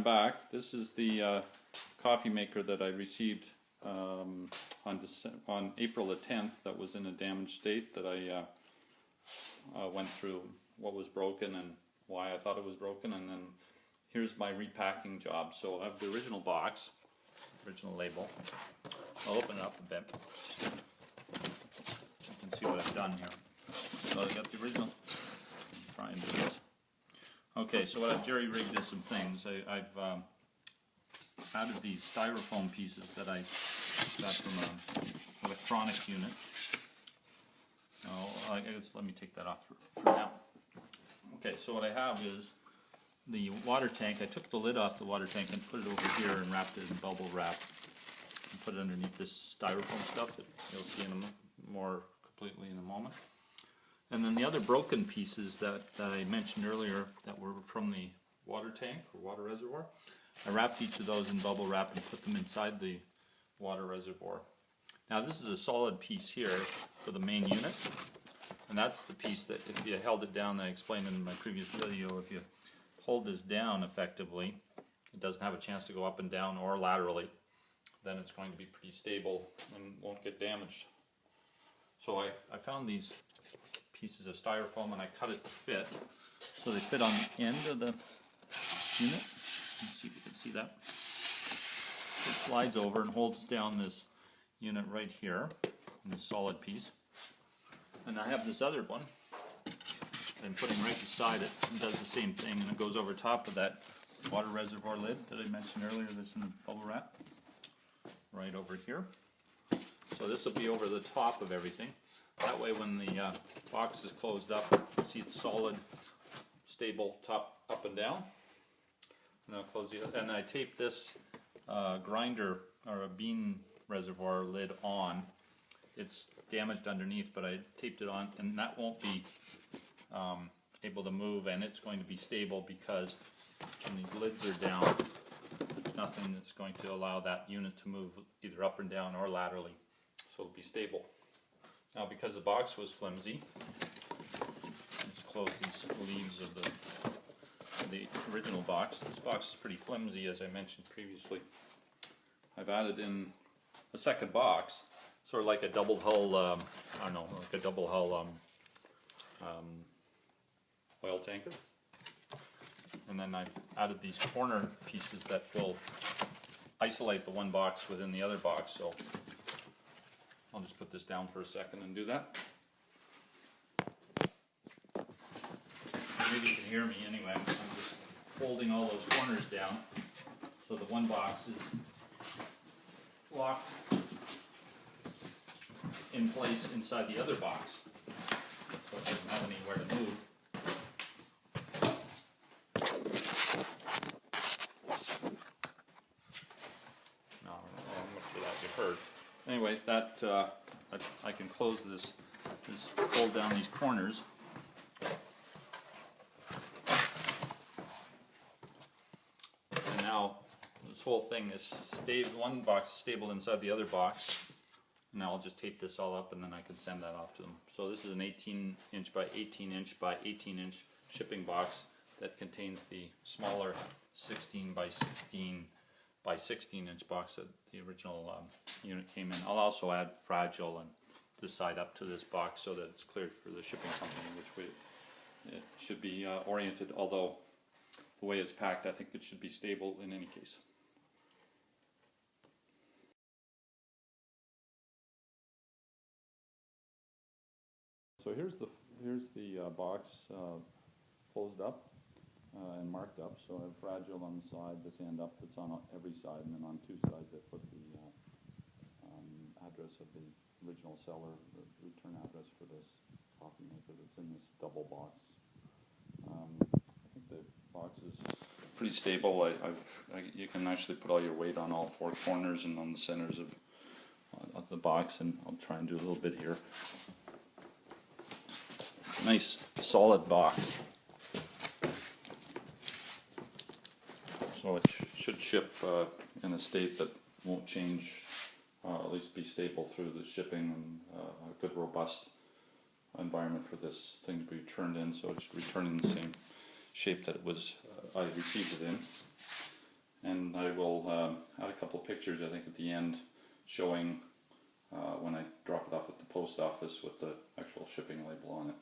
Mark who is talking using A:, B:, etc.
A: Back. This is the coffee maker that I received on April the 10th. That was in a damaged state. That I went through what was broken and why I thought it was broken, and then here's my repacking job. So I have the original box, original label. I'll open it up a bit. You can see what I've done here. So I got the original. Try and do this. Okay, so what I've jerry-rigged is some things. I've added these styrofoam pieces that I got from an electronics unit. I guess let me take that off for now. Okay, so what I have is the water tank. I took the lid off the water tank and put it over here and wrapped it in bubble wrap and put it underneath this styrofoam stuff that you'll see more completely in a moment. And then the other broken pieces that I mentioned earlier that were from the water tank or water reservoir, I wrapped each of those in bubble wrap and put them inside the water reservoir. Now this is a solid piece here for the main unit, and that's the piece that if you held it down, I explained in my previous video, if you hold this down effectively, it doesn't have a chance to go up and down or laterally, then it's going to be pretty stable and won't get damaged. So I found these pieces of styrofoam and I cut it to fit, so they fit on the end of the unit. Let's see if you can see that. It slides over and holds down this unit right here, in this solid piece. And I have this other one that I'm putting right beside it, and does the same thing, and it goes over top of that water reservoir lid that I mentioned earlier that's in the bubble wrap, right over here. So this will be over the top of everything. That way when the box is closed up, you see it's solid, stable, top, up and down. And I'll close the other, and I taped this grinder or a bean reservoir lid on. It's damaged underneath, but I taped it on, and that won't be able to move, and it's going to be stable because when these lids are down, there's nothing that's going to allow that unit to move either up and down or laterally, so it'll be stable. Now, because the box was flimsy, let's close these leaves of the original box. This box is pretty flimsy, as I mentioned previously. I've added in a second box, sort of like a double hull, I don't know, like a double hull oil tanker. And then I've added these corner pieces that will isolate the one box within the other box. So I'll just put this down for a second and do that. Maybe you can hear me anyway. I'm just folding all those corners down so the one box is locked in place inside the other box, so it doesn't have anywhere to move. No, I'm not sure that you heard. Anyway, that I can close this, just fold down these corners. And now this whole thing is stable. One box is stable inside the other box. Now I'll just tape this all up and then I can send that off to them. So this is an 18-inch by 18-inch by 18-inch shipping box that contains the smaller 16 by 16 by 16-inch box that the original unit came in. I'll also add fragile and this side up to this box so that it's cleared for the shipping company, which way it should be oriented, although the way it's packed I think it should be stable in any case. So here's the box closed up and marked up. So I have fragile on the side, this end up that's on every side, and then on two sides I put the address of the original seller, the return address for this coffee maker that's in this double box. I think the box is pretty stable. You can actually put all your weight on all four corners and on the centers of the box, and I'll try and do a little bit here. Nice solid box, so it should ship in a state that won't change, at least be stable through the shipping, and a good robust environment for this thing to be turned in, so it should return in the same shape that it was I received it in.
B: And I will add a couple pictures, I think, at the end showing when I drop it off at the post office with the actual shipping label on it.